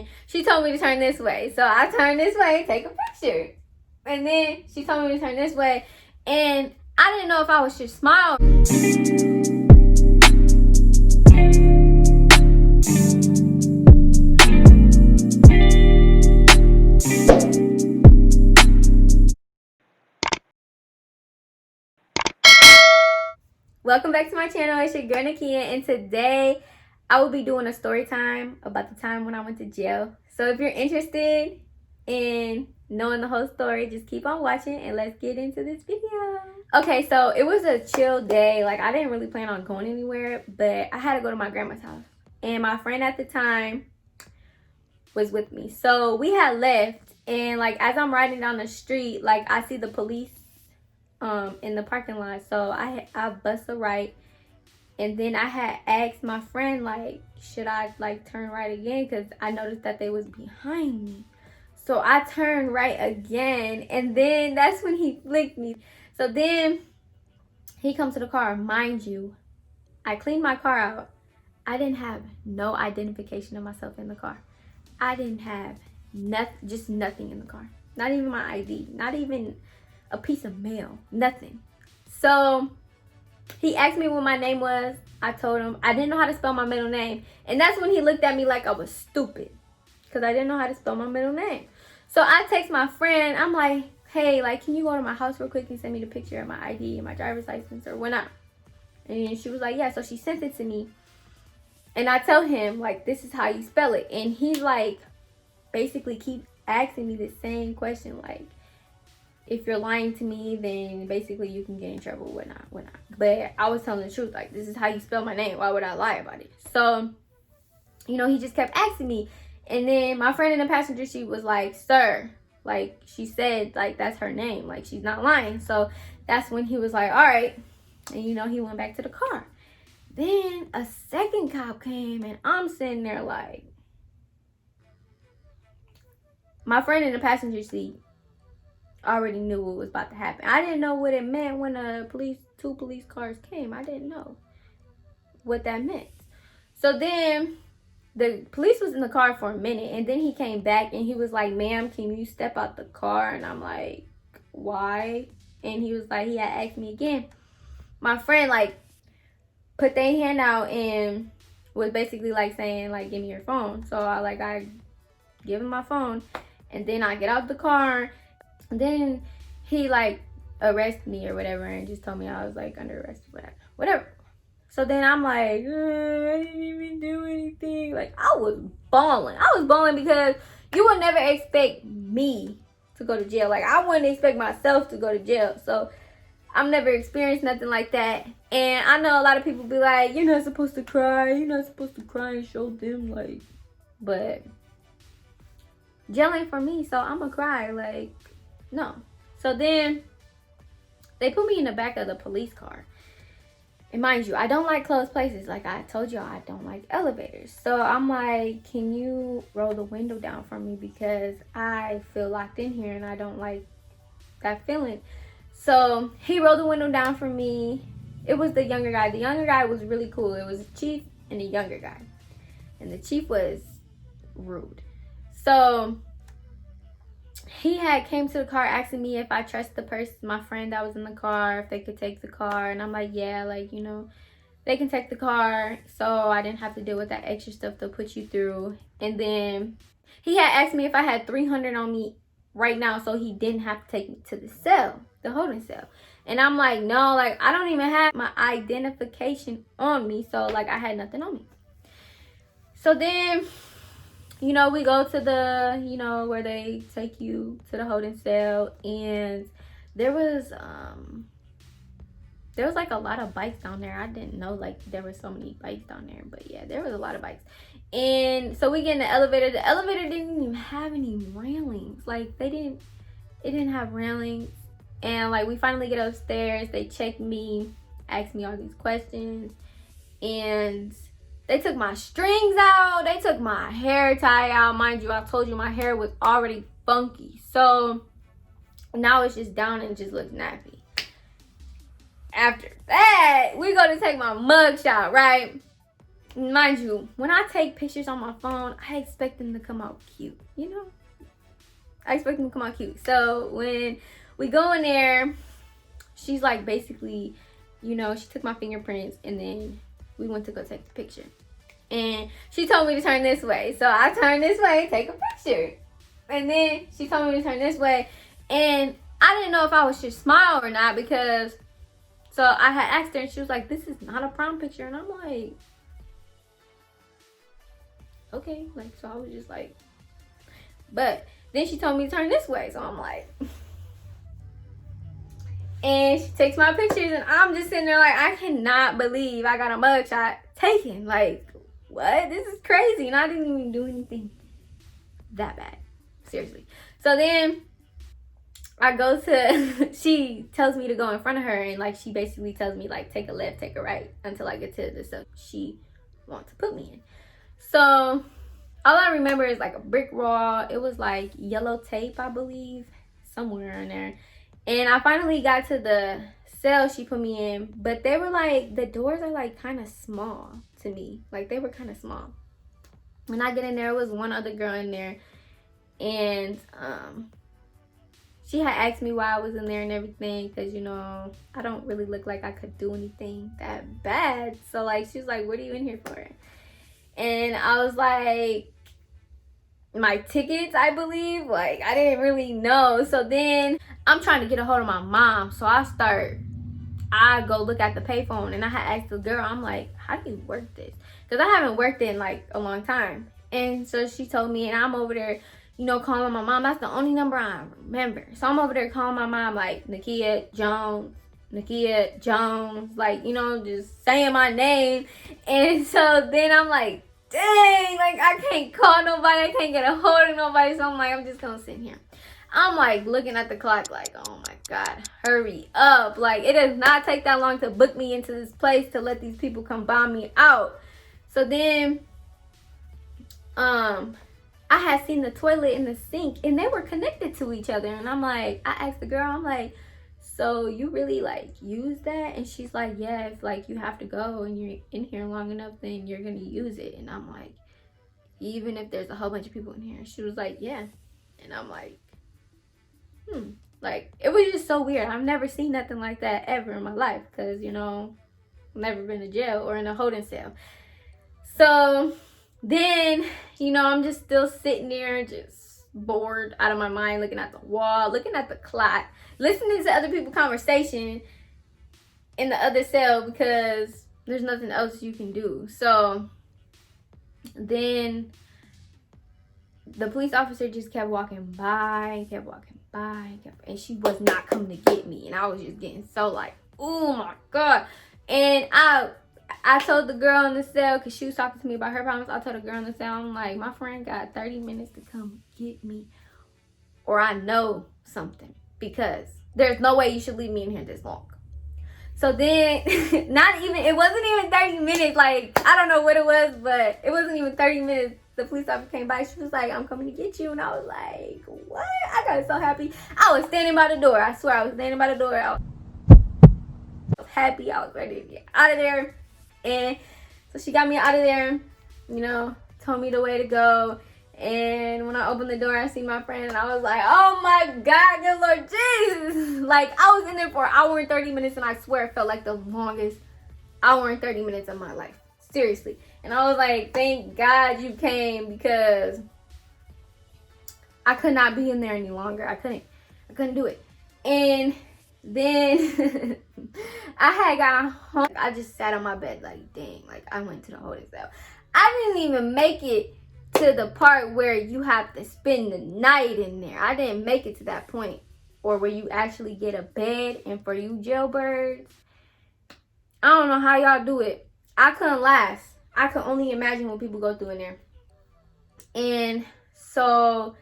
and she told me to turn this way. So I turned this way, take a picture. And then she told me to turn this way, and I didn't know if I should smile. Welcome back to my channel. It's your girl Nakia, and today I will be doing a story time about the time when I went to jail. So if you're interested in knowing the whole story, just keep on watching and let's get into this video. Okay, so it was a chill day. Like, I didn't really plan on going anywhere, but I had to go to my grandma's house, and my friend at the time was with me. So we had left, and like as I'm riding down the street, like I see the police in the parking lot. So I bust a right, and then I had asked my friend, like, should I like turn right again, because I noticed that they was behind me. So I turned right again, and then that's when he flicked me. So then he comes to the car. Mind you, I cleaned my car out. I didn't have no identification of myself in the car. I didn't have just nothing in the car. Not even my ID, not even a piece of mail, nothing. So he asked me what my name was. I told him I didn't know how to spell my middle name, and that's when he looked at me like I was stupid, because I didn't know how to spell my middle name. So I text my friend. I'm like, hey, like, can you go to my house real quick and send me the picture of my ID and my driver's license or whatnot? And she was like, yeah. So she sent it to me, and I tell him, like, this is how you spell it. And he's like, basically keep asking me the same question, like, if you're lying to me, then basically you can get in trouble, whatnot. But I was telling the truth, like, this is how you spell my name. Why would I lie about it? So, you know, he just kept asking me. And then my friend in the passenger seat was like, sir, like, she said, like, that's her name. Like, she's not lying. So that's when he was like, all right. And, you know, he went back to the car. Then a second cop came, and I'm sitting there like, my friend in the passenger seat already knew what was about to happen. I didn't know what it meant when two police cars came. I didn't know what that meant. So then the police was in the car for a minute, and then he came back and he was like, ma'am, can you step out the car? And I'm like, why? And he was like, he had asked me again. My friend like put their hand out and was basically like saying, like, give me your phone. So I give him my phone, and then I get out the car. And then he like arrested me or whatever, and just told me I was like under arrest, whatever. So then I'm like, I didn't even do anything. Like, I was bawling because you would never expect me to go to jail. Like, I wouldn't expect myself to go to jail. So I've never experienced nothing like that. And I know a lot of people be like, you're not supposed to cry. You're not supposed to cry and show them, like, but jail ain't for me, so I'm gonna cry, like, no. So then they put me in the back of the police car. And mind you, I don't like closed places. Like I told y'all, I don't like elevators. So I'm like, can you roll the window down for me, because I feel locked in here and I don't like that feeling. So he rolled the window down for me. It was the younger guy. The younger guy was really cool. It was a chief and a younger guy. And the chief was rude. So he had came to the car asking me if I trust the person, my friend that was in the car, if they could take the car. And I'm like, yeah, like, you know, they can take the car, so I didn't have to deal with that extra stuff they'll put you through. And then he had asked me if I had 300 on me right now, so he didn't have to take me to the cell, the holding cell. And I'm like, no, like, I don't even have my identification on me, so like I had nothing on me. So then, you know, we go to the, you know, where they take you to the holding cell, and there was like a lot of bikes down there. I didn't know like there were so many bikes down there, but yeah, there was a lot of bikes. And so we get in the elevator. The elevator didn't even have any railings. Like it didn't have railings. And like we finally get upstairs, they check me, ask me all these questions, and they took my strings out. They took my hair tie out. Mind you, I told you my hair was already funky. So now it's just down and just looks nappy. After that, we go to take my mug shot, right? mind you, when I take pictures on my phone, I expect them to come out cute, you know? I expect them to come out cute. So when we go in there, she's like, basically, you know, she took my fingerprints and then we went to go take the picture. And she told me to turn this way. So I turned this way, take a picture. And then she told me to turn this way. And I didn't know if I was just smile or not, because so I had asked her and she was like, this is not a prom picture. And I'm like, okay. Like, so I was just like, but then she told me to turn this way. So I'm like, and she takes my pictures and I'm just sitting there like, I cannot believe I got a mugshot taken. Like, what? This is crazy. And I didn't even do anything that bad. Seriously. So then I go to, she tells me to go in front of her, and like she basically tells me like take a left, take a right until I get to the stuff she wants to put me in. So all I remember is like a brick wall. It was like yellow tape, I believe, somewhere in there. And I finally got to the cell she put me in, but they were like, the doors are like kind of small to me. Like they were kind of small. When I get in there, it was one other girl in there, and she had asked me why I was in there and everything, because, you know, I don't really look like I could do anything that bad. So, like, she was like, what are you in here for? And I was like, my tickets, I believe. Like, I didn't really know. So then I'm trying to get a hold of my mom. So I go look at the payphone, and I had asked the girl, I'm like, how do you work this? Because I haven't worked in, like, a long time. And so she told me, and I'm over there, you know, calling my mom. That's the only number I remember. So I'm over there calling my mom, like, Nakia Jones, like, you know, just saying my name. And so then I'm like, dang, like, I can't call nobody. I can't get a hold of nobody. So I'm like, I'm just going to sit here. I'm like looking at the clock like, oh my God, hurry up. Like, it does not take that long to book me into this place to let these people come bomb me out. So then, I had seen the toilet and the sink, and they were connected to each other. And I'm like, I asked the girl, I'm like, so you really like use that? And she's like, yeah, if like you have to go and you're in here long enough, then you're gonna use it. And I'm like, even if there's a whole bunch of people in here? And she was like, yeah. And I'm like, like, it was just so weird. I've never seen nothing like that ever in my life, because, you know, I've never been to jail or in a holding cell. So then, you know, I'm just still sitting there, just bored out of my mind, looking at the wall, looking at the clock, listening to other people's conversation in the other cell, because there's nothing else you can do. So then the police officer just kept walking by, and she was not coming to get me. And I was just getting so like, oh my God. And I told the girl in the cell, because she was talking to me about her problems. I told the girl in the cell, I'm like, my friend got 30 minutes to come get me, or I know something, because there's no way you should leave me in here this long. So then, it wasn't even 30 minutes. Like, I don't know what it was, but it wasn't even 30 minutes. The police officer came by. She was like, I'm coming to get you. And I was like, what? I got so happy. I was standing by the door. I swear, I was standing by the door. I was happy. I was ready to get out of there. And so she got me out of there, you know, told me the way to go. And when I opened the door, I see my friend, and I was like, oh my God, good Lord Jesus. Like, I was in there for an hour and 30 minutes, and I swear it felt like the longest hour and 30 minutes of my life. Seriously. And I was like, thank God you came, because I could not be in there any longer. I couldn't do it. And then I had got home. I just sat on my bed like, dang, like I went to the holding cell. I didn't even make it to the part where you have to spend the night in there. I didn't make it to that point, or where you actually get a bed. And for you jailbirds, I don't know how y'all do it. I couldn't last. I could only imagine what people go through in there. And so,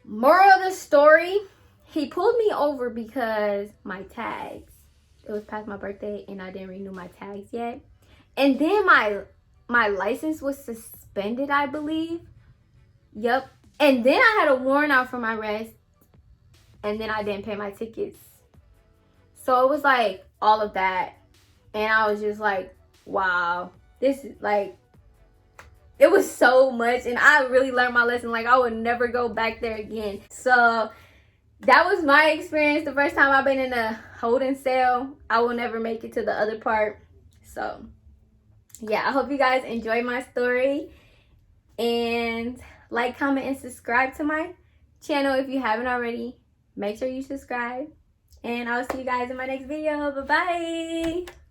moral of the story, he pulled me over because my tags, it was past my birthday and I didn't renew my tags yet. And then my license was suspended, I believe. Yep. And then I had a warrant out for my arrest. And then I didn't pay my tickets. So it was like all of that. And I was just like, wow. this is like, it was so much, and I really learned my lesson. Like, I would never go back there again. So that was my experience the first time I've been in a holding cell. I will never make it to the other part. So yeah, I hope you guys enjoy my story, and like, comment, and subscribe to my channel if you haven't already. Make sure you subscribe, and I'll see you guys in my next video. Bye bye.